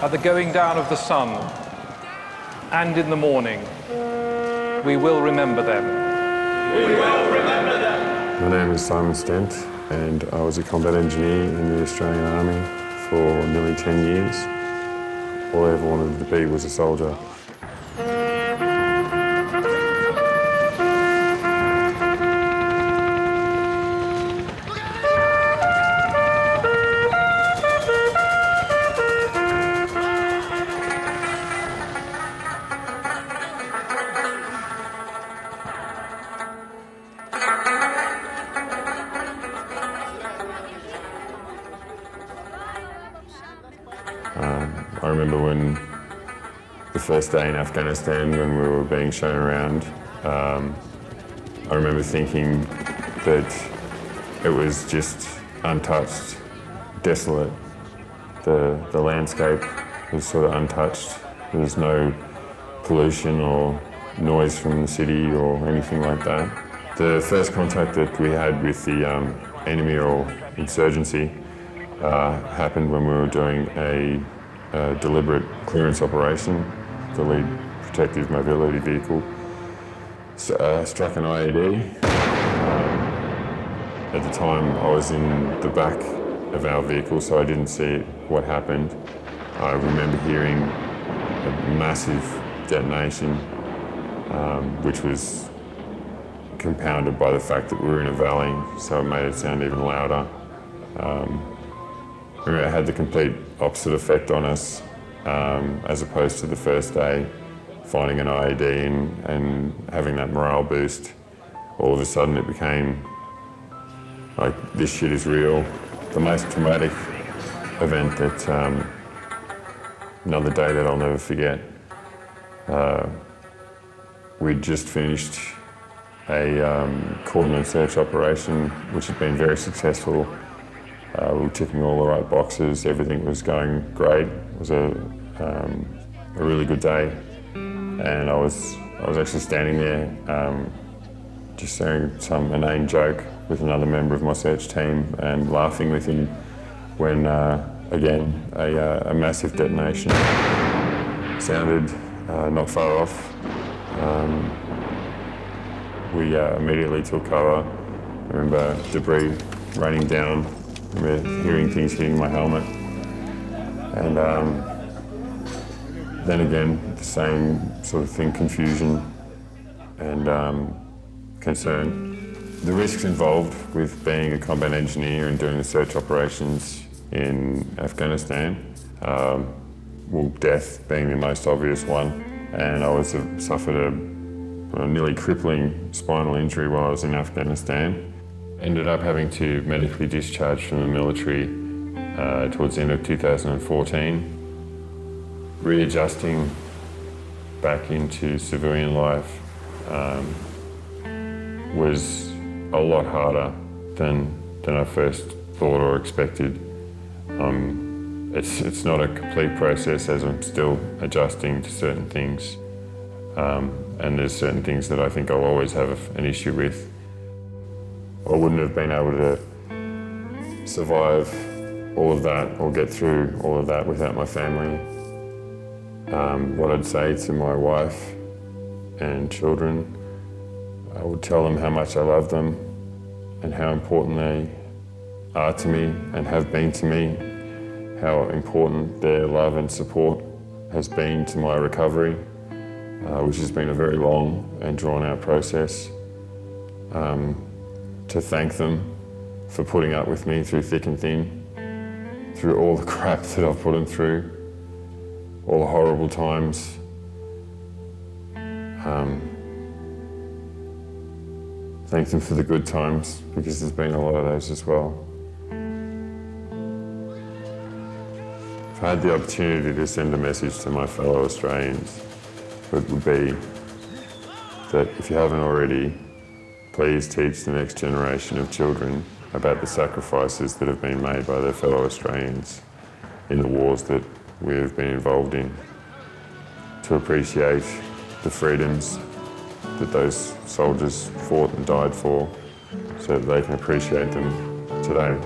at the going down of the sun, and in the morning, we will remember them. We will remember them. My name is Simon Stent, and I was a combat engineer in the Australian Army for nearly 10 years. All I ever wanted to be was a soldier. I remember when the first day in Afghanistan, when we were being shown around, I remember thinking that it was just untouched, desolate. The landscape was sort of untouched. There was no pollution or noise from the city or anything like that. The first contact that we had with the enemy or insurgency happened when we were doing a deliberate clearance operation. The lead protective mobility vehicle struck an IED. At the time I was in the back of our vehicle, so I didn't see what happened. I remember hearing a massive detonation, which was compounded by the fact that we were in a valley, so it made it sound even louder. It had the complete opposite effect on us, as opposed to the first day, finding an IED and having that morale boost. All of a sudden it became like, this shit is real. The most traumatic event that, another day that I'll never forget, we'd just finished a cordon and search operation, which had been very successful. We were ticking all the right boxes, everything was going great. It was a really good day, and I was actually standing there just saying some inane joke with another member of my search team and laughing with him when, again, a massive detonation sounded not far off. We immediately took cover. I remember debris raining down. I remember hearing things hitting my helmet. And then again, the same sort of thing, confusion and concern. The risks involved with being a combat engineer and doing the search operations in Afghanistan, well, death being the most obvious one. And I suffered a nearly crippling spinal injury while I was in Afghanistan. Ended up having to medically discharge from the military towards the end of 2014. Readjusting back into civilian life was a lot harder than I first thought or expected. It's not a complete process, as I'm still adjusting to certain things. And there's certain things that I think I'll always have an issue with. I wouldn't have been able to survive all of that or get through all of that without my family. What I'd say to my wife and children, I would tell them how much I love them and how important they are to me and have been to me, how important their love and support has been to my recovery, which has been a very long and drawn-out process. To thank them for putting up with me through thick and thin, through all the crap that I've put them through, all the horrible times. Thank them for the good times, because there's been a lot of those as well. If I had the opportunity to send a message to my fellow Australians, it would be that if you haven't already, please teach the next generation of children about the sacrifices that have been made by their fellow Australians in the wars that we have been involved in, to appreciate the freedoms that those soldiers fought and died for, so that they can appreciate them today.